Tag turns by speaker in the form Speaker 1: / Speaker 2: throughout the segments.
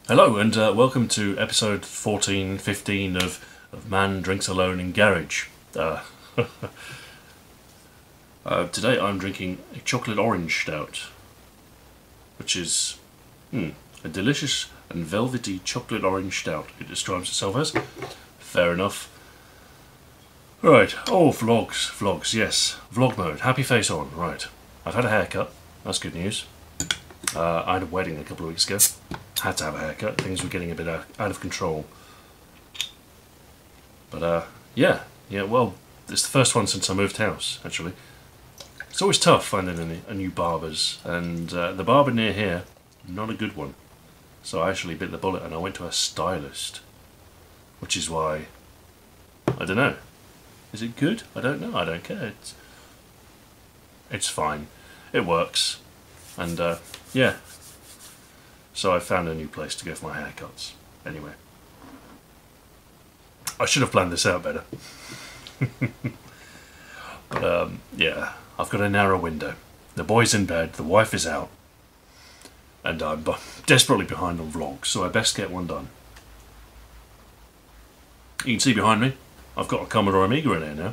Speaker 1: Hello and welcome to episode 14, 15 of Man Drinks Alone in Garage. Today I'm drinking a chocolate orange stout, which is a delicious and velvety chocolate orange stout, it describes itself as. Fair enough. Right, vlogs, yes. Vlog mode, happy face on, right. I've had a haircut, that's good news. I had a wedding a couple of weeks ago. Had to have a haircut, things were getting a bit out of control. But yeah, well, it's the first one since I moved house, actually. It's always tough finding a new barber's, and the barber near here, not a good one. So I actually bit the bullet and I went to a stylist. Which is why, I don't know. Is it good? I don't know, I don't care. It's fine. It works. And yeah. So I found a new place to go for my haircuts. Anyway. I should have planned this out better. But yeah, I've got a narrow window. The boy's in bed, the wife is out. And I'm desperately behind on vlogs, so I best get one done. You can see behind me, I've got a Commodore Amiga in here now.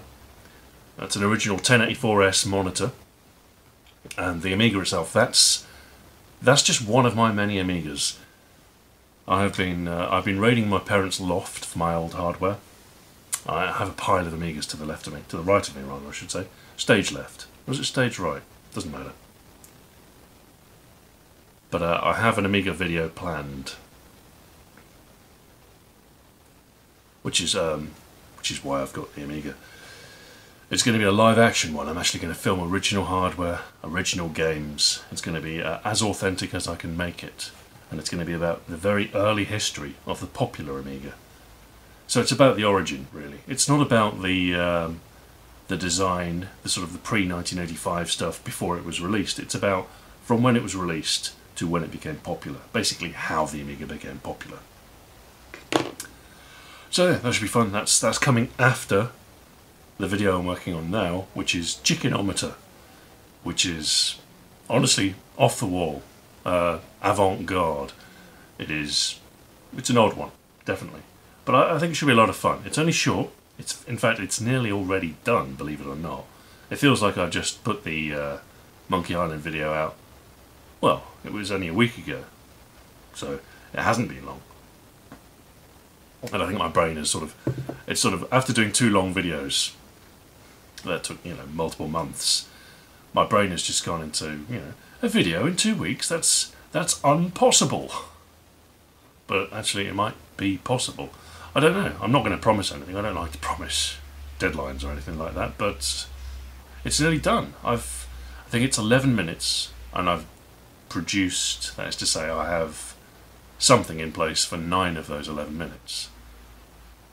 Speaker 1: That's an original 1084S monitor. And the Amiga itself, that's just one of my many Amigas. I've been raiding my parents' loft for my old hardware. I have a pile of Amigas to the left of me, to the right of me rather I should say. Stage left. Was it stage right? Doesn't matter. But I have an Amiga video planned. Which is why I've got the Amiga. It's going to be a live action one. I'm actually going to film original hardware, original games. It's going to be as authentic as I can make it. And it's going to be about the very early history of the popular Amiga. So it's about the origin, really. It's not about the design, the sort of the pre-1985 stuff before it was released. It's about from when it was released to when it became popular. Basically how the Amiga became popular. So yeah, that should be fun. That's coming after the video I'm working on now, which is Chickenometer, which is honestly off the wall, avant-garde. It's an odd one, definitely, but I think it should be a lot of fun. It's only short. In fact, it's nearly already done, believe it or not. It feels like I just put the Monkey Island video out. Well, it was only a week ago, so it hasn't been long. And I think my brain is after doing 2 long videos that took, multiple months, my brain has just gone into, a video in 2 weeks, that's impossible. But actually it might be possible. I don't know, I'm not going to promise anything, I don't like to promise deadlines or anything like that, but it's nearly done. I think it's 11 minutes, and I've produced, that is to say, I have something in place for 9 of those 11 minutes.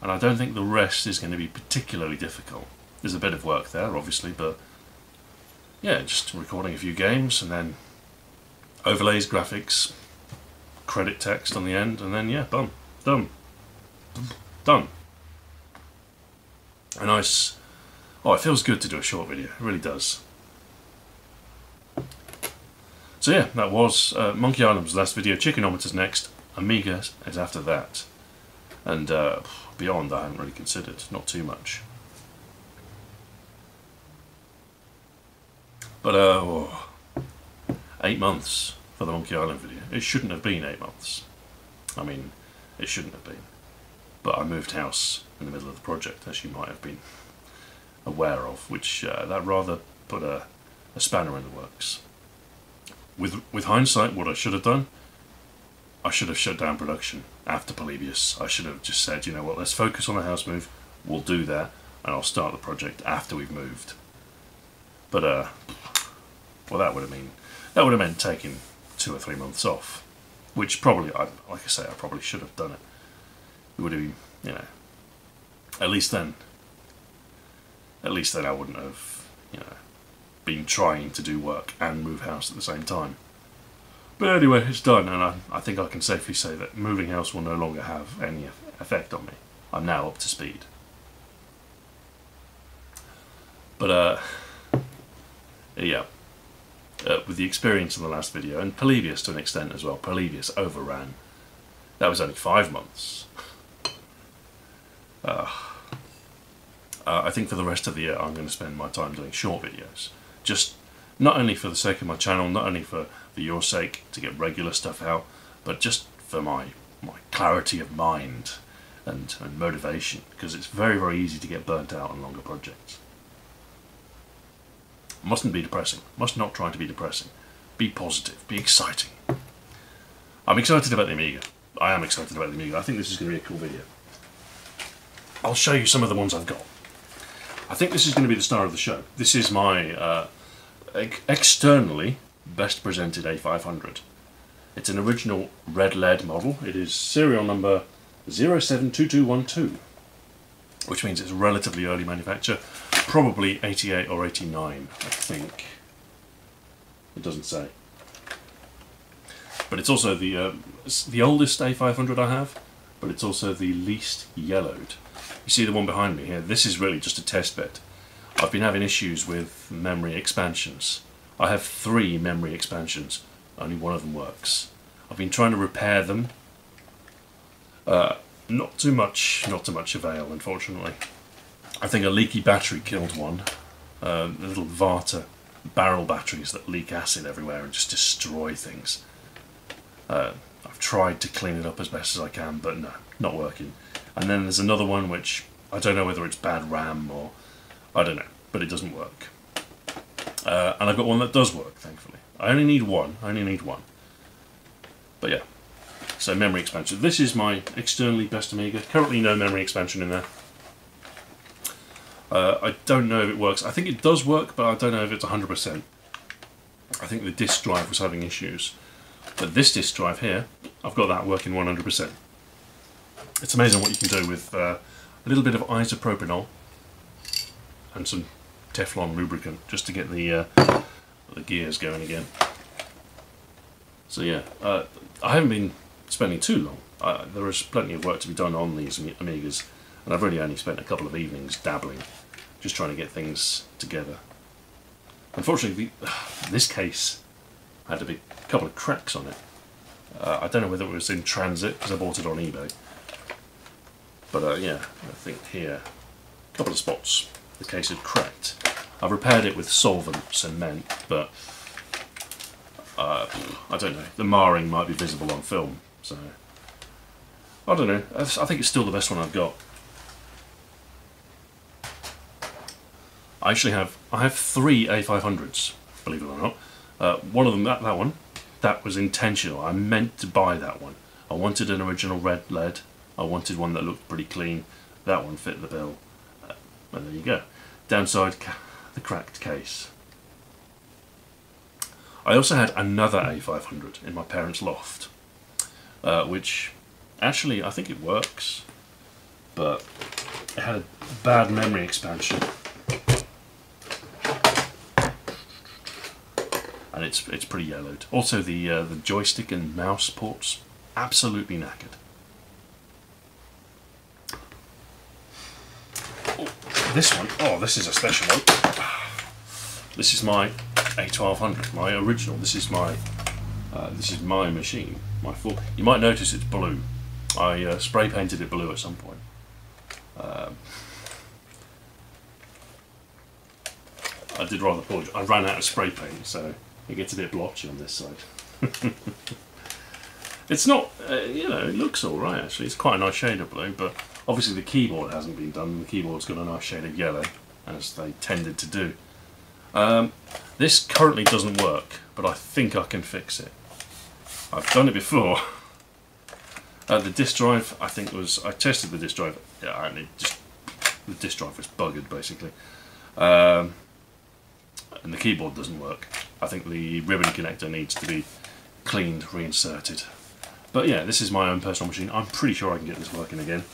Speaker 1: And I don't think the rest is going to be particularly difficult. There's a bit of work there, obviously, but yeah, just recording a few games and then overlays, graphics, credit text on the end, and then yeah, boom, done. A nice. Oh, it feels good to do a short video. It really does. So yeah, that was Monkey Island was the last video. Chickenometer's next. Amiga is after that, and beyond I haven't really considered. Not too much. But 8 months for the Monkey Island video. It shouldn't have been 8 months. I mean, it shouldn't have been. But I moved house in the middle of the project, as you might have been aware of, which that rather put a spanner in the works. With hindsight, what I should have done, I should have shut down production after Polybius. I should have just said, you know what, let's focus on the house move. We'll do that, and I'll start the project after we've moved. But well, that would have meant taking 2 or 3 months off, which probably, like I say, I probably should have done it. It would have been, at least then I wouldn't have, been trying to do work and move house at the same time. But anyway, it's done, and I think I can safely say that moving house will no longer have any effect on me. I'm now up to speed. But yeah, with the experience in the last video, and Polybius to an extent as well, Polybius overran That was only 5 months. I think for the rest of the year I'm going to spend my time doing short videos. Just not only for the sake of my channel, not only for your sake to get regular stuff out, but just for my clarity of mind and motivation, because it's very, very easy to get burnt out on longer projects. Mustn't be depressing. Must not try to be depressing. Be positive. Be exciting. I'm excited about the Amiga. I am excited about the Amiga. I think this is going to be a cool video. I'll show you some of the ones I've got. I think this is going to be the star of the show. This is my externally best presented A500. It's an original red lead model. It is serial number 072212, which means it's a relatively early manufacture, probably 88 or 89, I think. It doesn't say. But it's also the oldest A500 I have, but it's also the least yellowed. You see the one behind me here? This is really just a test bed. I've been having issues with memory expansions. I have 3 memory expansions. Only one of them works. I've been trying to repair them. Not too much avail, unfortunately. I think a leaky battery killed one. Little Varta barrel batteries that leak acid everywhere and just destroy things. I've tried to clean it up as best as I can, but no, not working. And then there's another one which I don't know whether it's bad RAM or I don't know, but it doesn't work. And I've got one that does work, thankfully. I only need one. But yeah, so memory expansion. This is my externally best Amiga. Currently no memory expansion in there. I don't know if it works. I think it does work, but I don't know if it's 100%. I think the disk drive was having issues. But this disk drive here, I've got that working 100%. It's amazing what you can do with a little bit of isopropanol and some Teflon lubricant just to get the gears going again. So yeah, I haven't been spending too long. There is plenty of work to be done on these Amigas, and I've really only spent a couple of evenings dabbling, just trying to get things together. Unfortunately, this case had a couple of cracks on it. I don't know whether it was in transit, because I bought it on eBay. But yeah, I think here, a couple of spots, the case had cracked. I've repaired it with solvent, cement, but I don't know, the marring might be visible on film, so I don't know. I think it's still the best one I've got. I have 3 A500s, believe it or not. One of them, that one, that was intentional. I meant to buy that one. I wanted an original red lead. I wanted one that looked pretty clean. That one fit the bill. And there you go. Downside, the cracked case. I also had another A500 in my parents' loft, which actually I think it works, but it had a bad memory expansion. And it's pretty yellowed. Also the joystick and mouse ports, absolutely knackered. This one, oh, this is a special one. This is my A1200, my original. This is my machine, my full. You might notice it's blue. I spray painted it blue at some point. I did rather poorly. I ran out of spray paint, so it gets a bit blotchy on this side. It's not, you know, it looks all right actually. It's quite a nice shade of blue, but obviously the keyboard hasn't been done. The keyboard's got a nice shade of yellow, as they tended to do. This currently doesn't work, but I think I can fix it. I've done it before. The disk drive, I tested the disk drive, yeah, and the disk drive was buggered basically. And the keyboard doesn't work. I think the ribbon connector needs to be cleaned, reinserted. But yeah, this is my own personal machine. I'm pretty sure I can get this working again.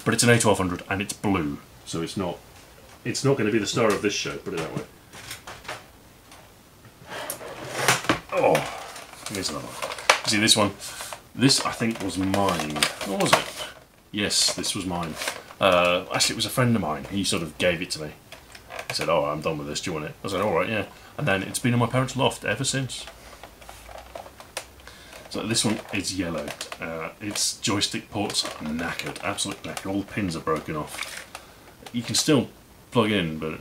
Speaker 1: But it's an A1200 and it's blue, so it's not going to be the star of this show, put it that way. Oh, here's another one. See this one? This I think was mine. What was it? Yes, this was mine. Actually, it was a friend of mine. He sort of gave it to me. He said, "Oh, I'm done with this. Do you want it?" I said, "All right, yeah." And then it's been in my parents' loft ever since. So this one is yellow. Its joystick ports are knackered, absolutely knackered. All the pins are broken off. You can still plug in, but it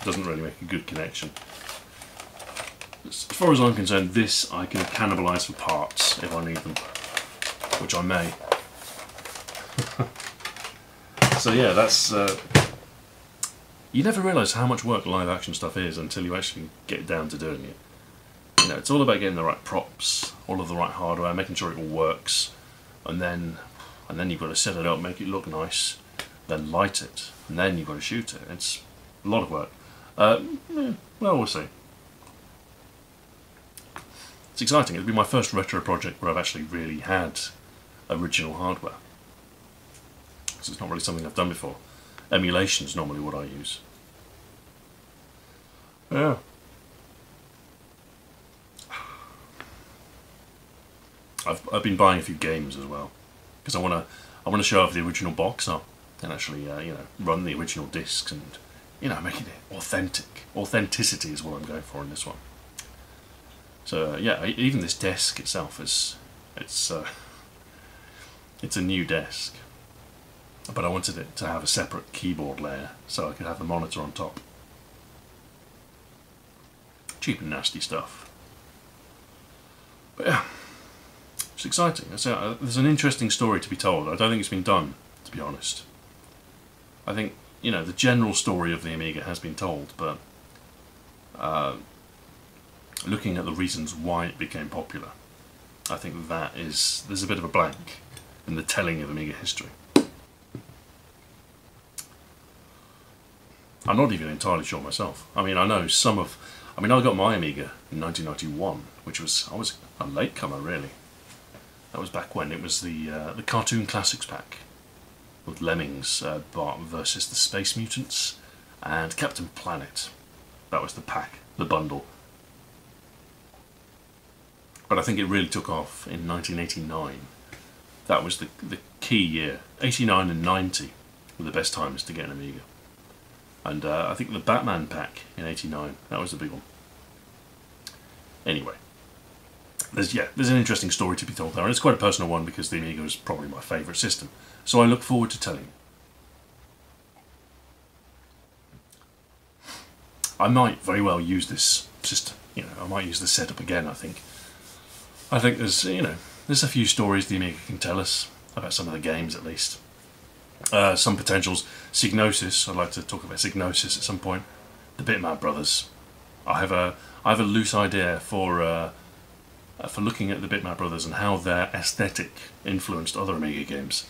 Speaker 1: doesn't really make a good connection. As far as I'm concerned, this I can cannibalise for parts if I need them, which I may. So yeah, that's... you never realise how much work live action stuff is until you actually get down to doing it. You know, it's all about getting the right props, all of the right hardware, making sure it all works, and then you've got to set it up, make it look nice, then light it, and then you've got to shoot it. It's a lot of work. Well, we'll see. It's exciting. It'll be my first retro project where I've actually really had original hardware. So it's not really something I've done before. Emulation's normally what I use. Yeah. I've been buying a few games as well because I want to show off the original box art and actually you know, run the original discs and, you know, making it authentic. Authenticity is what I'm going for in this one. So yeah, even this desk itself is it's a new desk, but I wanted it to have a separate keyboard layer so I could have the monitor on top. Cheap and nasty stuff. But yeah. It's exciting. There's an interesting story to be told. I don't think it's been done, to be honest. I think, you know, the general story of the Amiga has been told, but looking at the reasons why it became popular, I think there's a bit of a blank in the telling of Amiga history. I'm not even entirely sure myself. I mean, I got my Amiga in 1991, which I was a latecomer, really. That was back when it was the Cartoon Classics pack with Lemmings versus the Space Mutants and Captain Planet. That was the pack, the bundle. But I think it really took off in 1989. That was the key year. 89 and 90 were the best times to get an Amiga. And I think the Batman pack in 89, that was the big one. Anyway. There's an interesting story to be told there, and it's quite a personal one because the Amiga is probably my favourite system. So I look forward to telling you. I might very well use this system. You know, I might use the setup again. I think there's there's a few stories the Amiga can tell us about some of the games at least. Some potentials. Psygnosis. I'd like to talk about Psygnosis at some point. The Bitmap Brothers. I have a loose idea for looking at the Bitmap Brothers and how their aesthetic influenced other Amiga games.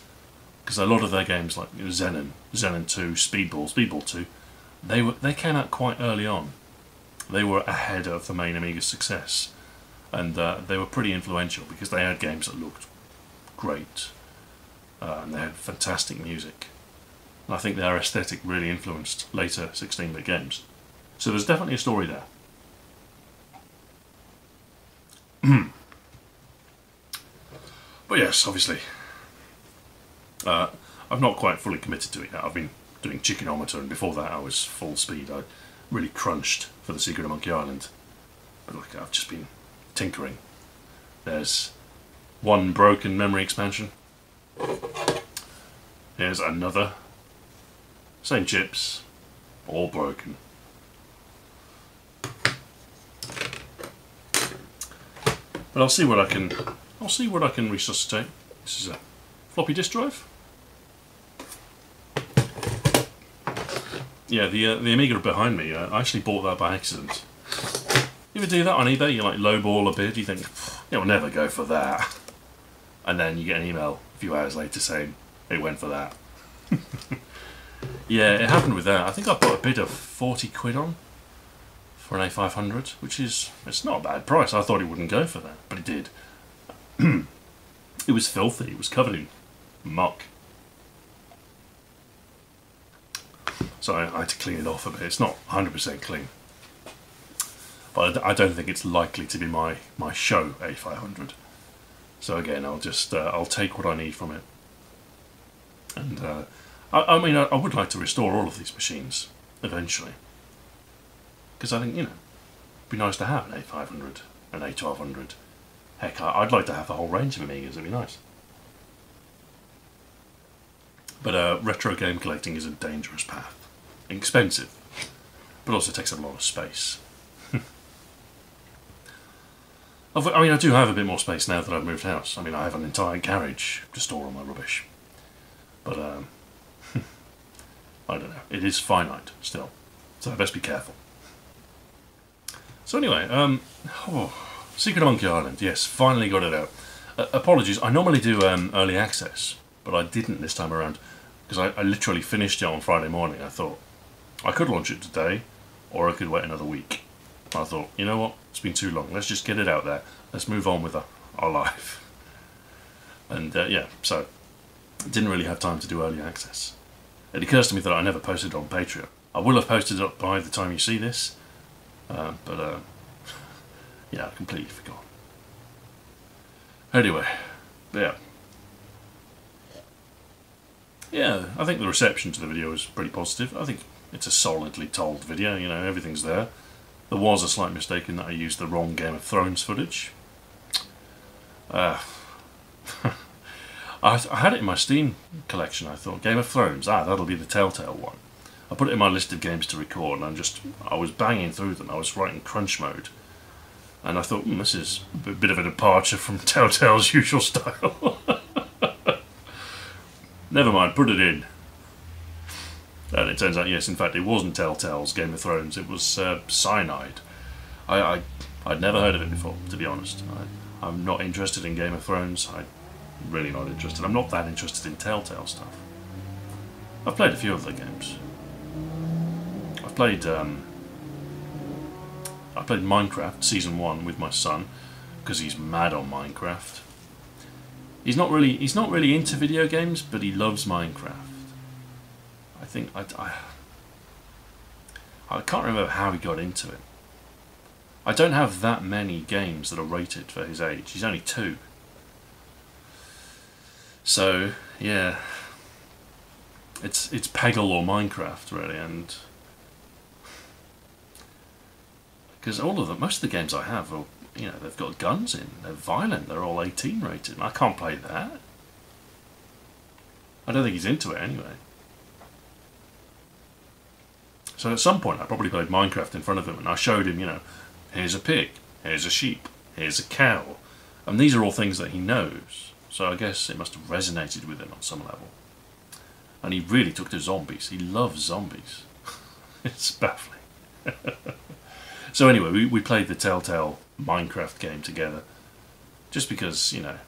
Speaker 1: Because a lot of their games, like Xenon 2, Speedball 2, they came out quite early on. They were ahead of the main Amiga success, and they were pretty influential because they had games that looked great, and they had fantastic music. And I think their aesthetic really influenced later 16-bit games. So there's definitely a story there. But yes, obviously, I've not quite fully committed to it yet. I've been doing Chickenometer, and before that I was full speed. I really crunched for the Secret of Monkey Island. But like, I've just been tinkering. There's one broken memory expansion. Here's another. Same chips, all broken. But I'll see what I can resuscitate. This is a floppy disk drive. Yeah, the Amiga behind me, I actually bought that by accident. You ever do that on eBay? You like lowball a bid, you think, it'll never go for that. And then you get an email a few hours later saying, it went for that. Yeah, it happened with that. I think I put a bid of 40 quid on for an A500, which is, it's not a bad price. I thought it wouldn't go for that, but it did. It was filthy, it was covered in muck. So I had to clean it off a bit. It's not 100% clean. But I don't think it's likely to be my show A500. So again, I'll take what I need from it. And I mean, I would like to restore all of these machines eventually. Because I think, you know, it'd be nice to have an A500, an A1200, Heck, I'd like to have the whole range of Amigas, it'd be nice. But retro game collecting is a dangerous path. Expensive, but also takes up a lot of space. I mean, I do have a bit more space now that I've moved house. I mean, I have an entire garage to store all my rubbish. But, I don't know. It is finite, still. So I best be careful. So anyway, Secret of Monkey Island. Yes, finally got it out. Apologies, I normally do early access, but I didn't this time around. Because I literally finished it on Friday morning. I thought, I could launch it today, or I could wait another week. I thought, you know what, it's been too long, let's just get it out there, let's move on with our life. And yeah, so, didn't really have time to do early access. It occurs to me that I never posted it on Patreon. I will have posted it up by the time you see this, but yeah, I completely forgot. Anyway, yeah. Yeah, I think the reception to the video was pretty positive. I think it's a solidly told video, you know, everything's there. There was a slight mistake in that I used the wrong Game of Thrones footage. I had it in my Steam collection. I thought, Game of Thrones, that'll be the Telltale one. I put it in my list of games to record, and I was banging through them. I was writing crunch mode. And I thought, this is a bit of a departure from Telltale's usual style. Never mind, put it in. And it turns out, yes, in fact, it wasn't Telltale's Game of Thrones, it was Cyanide. I'd never heard of it before, to be honest. I'm not interested in Game of Thrones. I'm really not interested. I'm not that interested in Telltale stuff. I've played a few of their games. I've played Minecraft Season 1 with my son, because he's mad on Minecraft. He's not really into video games, but he loves Minecraft. I think I can't remember how he got into it. I don't have that many games that are rated for his age. He's only 2. So yeah, it's Peggle or Minecraft really, and because most of the games I have are, you know, they've got guns in, they're violent, they're all 18 rated, and I can't play that. I don't think he's into it anyway. So at some point I probably played Minecraft in front of him and I showed him, you know, here's a pig, here's a sheep, here's a cow. And these are all things that he knows. So I guess it must have resonated with him on some level. And he really took to zombies. He loves zombies. It's baffling. So anyway, we played the Telltale Minecraft game together. Just because, you know,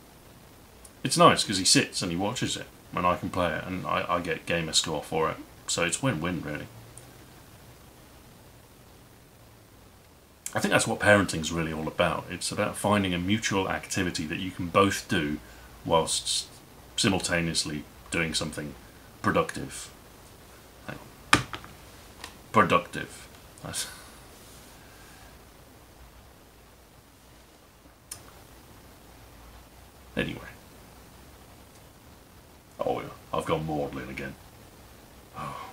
Speaker 1: it's nice because he sits and he watches it when I can play it and I get gamer score for it. So it's win-win really. I think that's what parenting's really all about. It's about finding a mutual activity that you can both do whilst simultaneously doing something productive. Productive. Anyway. Oh yeah, I've gone maudlin again. Oh.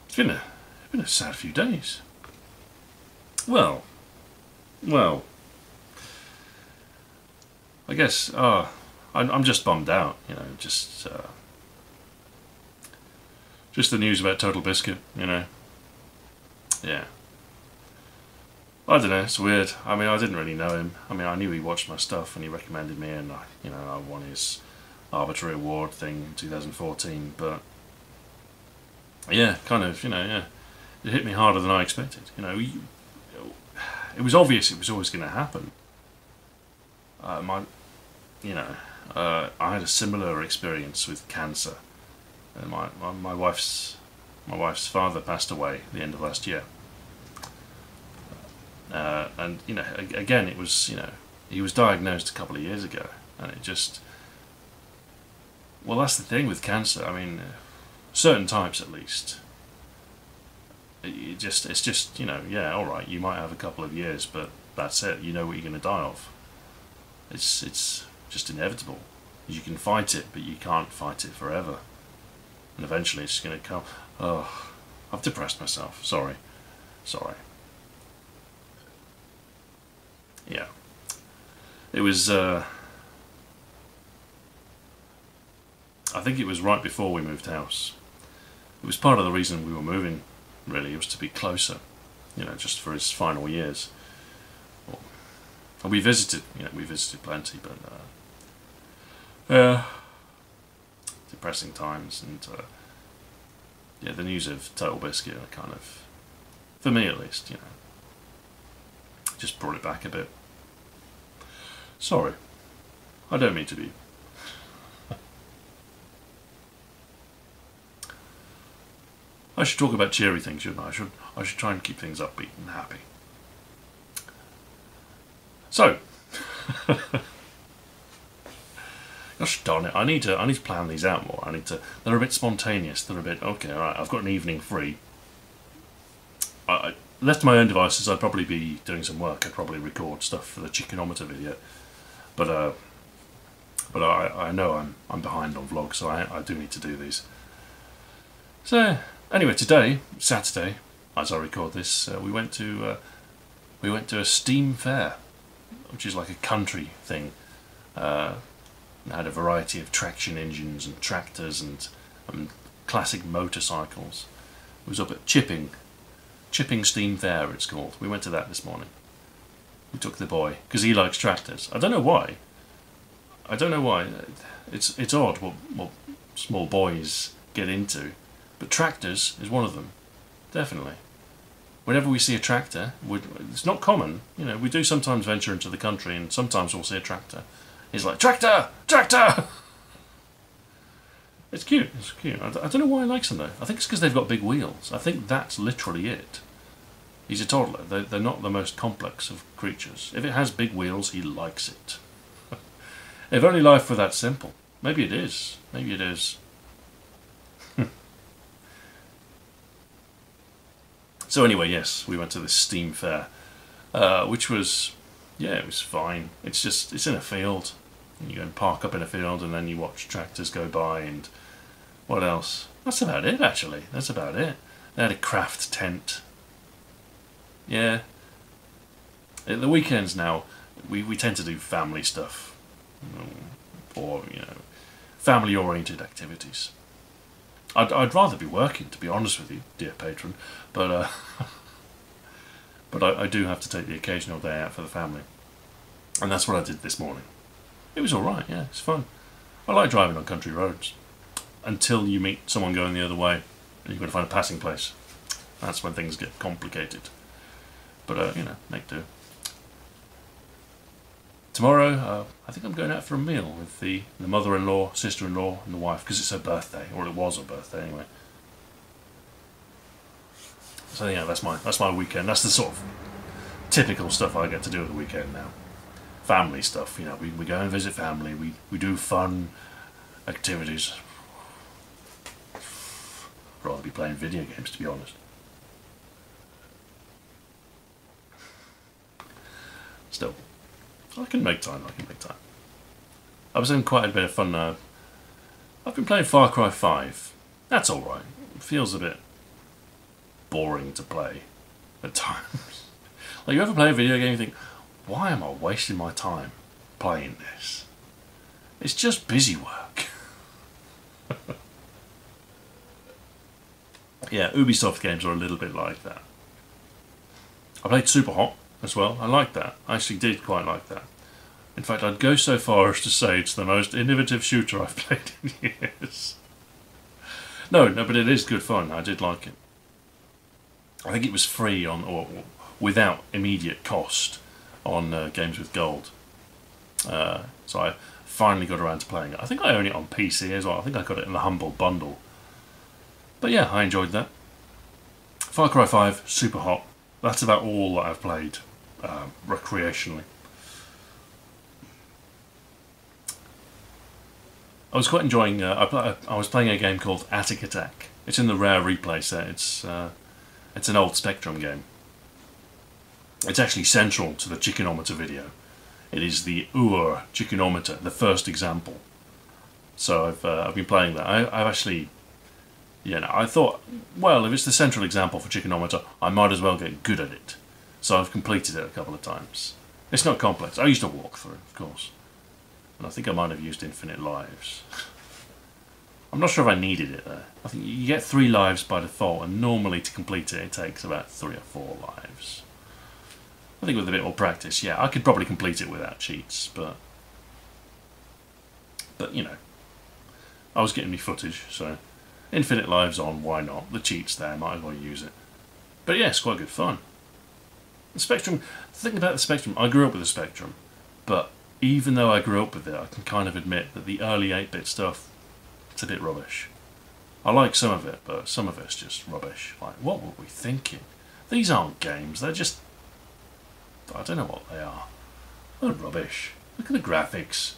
Speaker 1: It's been a sad few days. Well, I guess I'm just bummed out, you know, just the news about Total Biscuit, you know. Yeah. I don't know, it's weird. I mean, I didn't really know him. I mean, I knew he watched my stuff and he recommended me and I won his arbitrary award thing in 2014, but yeah, kind of, you know, yeah. It hit me harder than I expected, you know. It was obvious it was always going to happen. I had a similar experience with cancer. My wife's father passed away at the end of last year. And you know, again, it was, you know, he was diagnosed a couple of years ago, and it just, well, that's the thing with cancer. I mean, certain types at least. It's just, you know, yeah, all right, you might have a couple of years, but that's it. You know what you're going to die of. It's just inevitable. You can fight it, but you can't fight it forever. And eventually it's going to come. Oh, I've depressed myself. Sorry. Yeah. It was, I think it was right before we moved house. It was part of the reason we were moving, really. It was to be closer, you know, just for his final years. And we visited, you know, we visited plenty, but depressing times, and yeah, the news of Total Biscuit are kind of, for me at least, you know, just brought it back a bit. Sorry, I don't mean to be. I should talk about cheery things, shouldn't I? I should try and keep things upbeat and happy. So, gosh darn it, I need to plan these out more. They're a bit spontaneous. They're a bit, okay, alright, I've got an evening free. Left to my own devices, I'd probably be doing some work. I'd probably record stuff for the Chickenometer video. But I know I'm behind on vlogs, so I do need to do these. So, anyway, today, Saturday, as I record this, we went to a Steam Fair, which is like a country thing. It had a variety of traction engines and tractors and classic motorcycles. It was up at Chipping Steam Fair, it's called. We went to that this morning. We took the boy because he likes tractors. I don't know why. It's odd what small boys get into, but tractors is one of them, definitely. Whenever we see a tractor, it's not common, you know, we do sometimes venture into the country and sometimes we'll see a tractor. He's like, tractor! Tractor! It's cute, it's cute. I don't know why he likes them though. I think it's because they've got big wheels. I think that's literally it. He's a toddler, they're not the most complex of creatures. If it has big wheels, he likes it. If only life were that simple. Maybe it is. Maybe it is. So anyway, yes, we went to this Steam Fair, which was, yeah, it was fine. It's in a field. You go and park up in a field and then you watch tractors go by and what else? That's about it, actually. That's about it. They had a craft tent. Yeah. At the weekends now, we tend to do family stuff. Or, you know, family-oriented activities. I'd rather be working, to be honest with you, dear patron, but I do have to take the occasional day out for the family, and that's what I did this morning. It was all right, yeah, it's fun. I like driving on country roads until you meet someone going the other way, and you've got to find a passing place. That's when things get complicated. But you know, make do. Tomorrow, I think I'm going out for a meal with the mother-in-law, sister-in-law and the wife, because it's her birthday, or it was her birthday anyway. So yeah, that's my weekend. That's the sort of typical stuff I get to do at the weekend now. Family stuff, you know, we go and visit family, we do fun activities. I'd rather be playing video games, to be honest. Still. I can make time. I was having quite a bit of fun now. I've been playing Far Cry 5. That's alright. It feels a bit boring to play at times. Like, you ever play a video game and you think, why am I wasting my time playing this? It's just busy work. Yeah, Ubisoft games are a little bit like that. I played Super Hot as well. I liked that. I actually did quite like that. In fact, I'd go so far as to say it's the most innovative shooter I've played in years. No, but it is good fun. I did like it. I think it was free on, or without immediate cost on Games with Gold. So I finally got around to playing it. I think I own it on PC as well. I think I got it in the Humble Bundle. But yeah, I enjoyed that. Far Cry 5, Super Hot. That's about all that I've played recreationally. I was quite enjoying. I was playing a game called Attic Attack. It's in the Rare Replay set. It's an old Spectrum game. It's actually central to the Chickenometer video. It is the Ur Chickenometer, the first example. So I've been playing that. I've actually, you know, I thought, well, if it's the central example for Chickenometer, I might as well get good at it. So I've completed it a couple of times. It's not complex. I used a walkthrough, of course. And I think I might have used infinite lives. I'm not sure if I needed it though. I think you get 3 lives by default, and normally to complete it, it takes about 3 or 4 lives. I think with a bit more practice, yeah, I could probably complete it without cheats, but you know, I was getting me footage, so infinite lives on, why not? The cheat's there, might as well use it. But yeah, it's quite good fun. The Spectrum, the thing about the Spectrum, I grew up with the Spectrum, but even though I grew up with it, I can kind of admit that the early 8-bit stuff, it's a bit rubbish. I like some of it, but some of it's just rubbish. Like, what were we thinking? These aren't games, they're just... I don't know what they are. They're rubbish. Look at the graphics.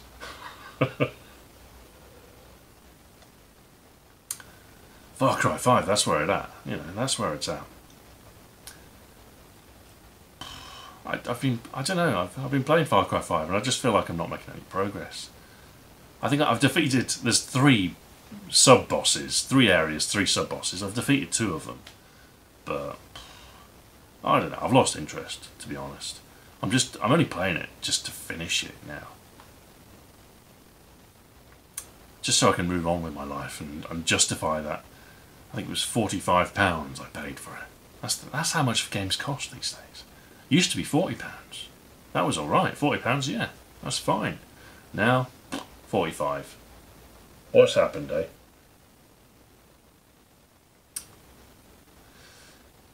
Speaker 1: Far Cry 5, that's where it's at. You know, that's where it's at. I don't know, I've been playing Far Cry 5 and I just feel like I'm not making any progress. I think I've defeated, there's 3 sub-bosses, 3 areas, 3 sub-bosses. I've defeated 2 of them. But, I don't know, I've lost interest, to be honest. I'm only playing it just to finish it now. Just so I can move on with my life and justify that. I think it was £45 I paid for it. That's how much games cost these days. It used to be £40. That was alright, £40, yeah, that's fine. Now, 45. What's happened, eh?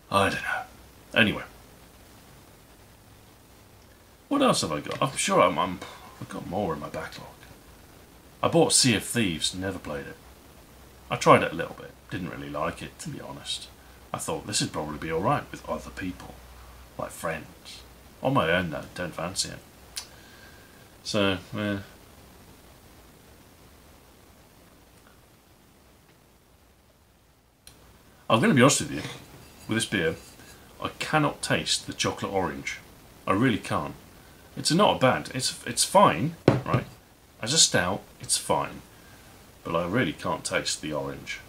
Speaker 1: I don't know. Anyway. What else have I got? I'm sure I've got more in my backlog. I bought Sea of Thieves, never played it. I tried it a little bit, didn't really like it, to be honest. I thought this would probably be alright with other people, like friends. On my own though, don't fancy it. So, I'm going to be honest with you, with this beer, I cannot taste the chocolate orange. I really can't. It's not bad. It's fine, right? As a stout, it's fine. But I really can't taste the orange.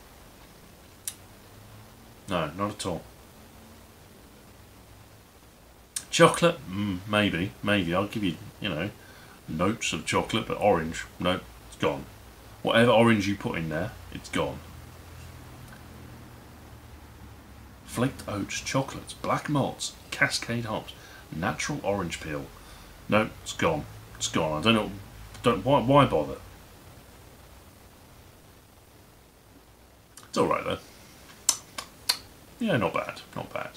Speaker 1: No, not at all. Chocolate? Maybe. I'll give you, you know, notes of chocolate, but orange, no, it's gone. Whatever orange you put in there, it's gone. Flaked oats, chocolates, black malts, cascade hops, natural orange peel. No, it's gone. It's gone. I don't know. Why bother? It's all right though. Yeah, not bad. Not bad.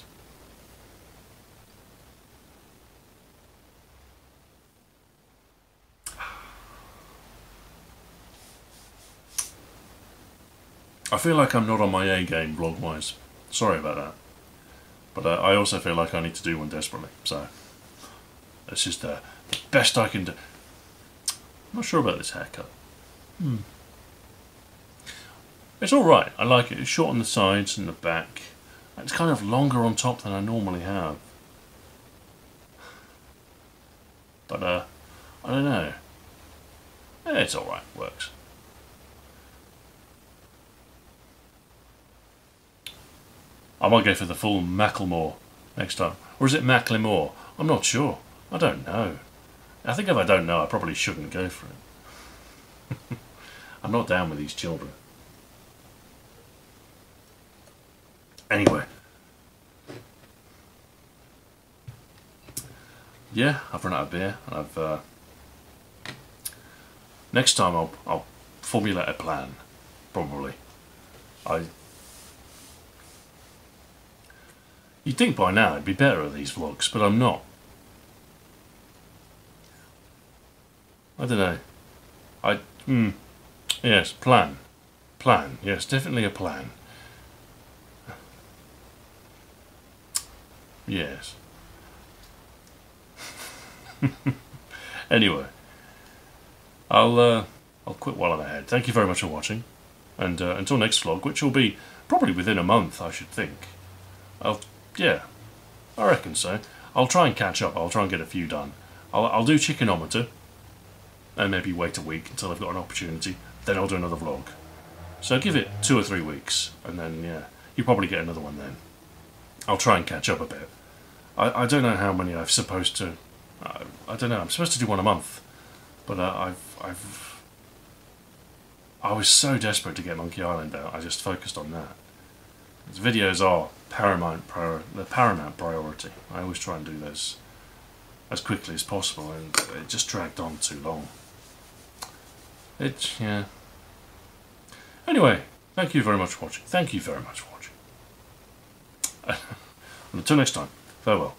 Speaker 1: I feel like I'm not on my A game vlog-wise. Sorry about that. But I also feel like I need to do one desperately. So it's just the best I can do. I'm not sure about this haircut. It's alright. I like it. It's short on the sides and the back. It's kind of longer on top than I normally have. But I don't know. It's alright. Works. I might go for the full Macklemore next time. Or is it Macklemore? I'm not sure. I don't know. I think if I don't know, I probably shouldn't go for it. I'm not down with these children. Anyway. Yeah, I've run out of beer. And I've... next time I'll formulate a plan. Probably. You'd think by now I'd be better at these vlogs, but I'm not. I don't know. Yes, plan. Plan. Yes, definitely a plan. Yes. Anyway, I'll quit while I'm ahead. Thank you very much for watching, and until next vlog, which will be probably within a month, I should think. Yeah, I reckon so. I'll try and catch up. I'll try and get a few done. I'll do Chickenometer, and maybe wait a week until I've got an opportunity. Then I'll do another vlog. So give it 2 or 3 weeks, and then yeah, you'll probably get another one then. I'll try and catch up a bit. I don't know how many I'm supposed to I don't know. I'm supposed to do one a month, but I was so desperate to get Monkey Island out. I just focused on that. These videos are paramount priority. I always try and do those as quickly as possible, and it just dragged on too long. Yeah. Anyway, thank you very much for watching. Thank you very much for watching. And until next time, farewell.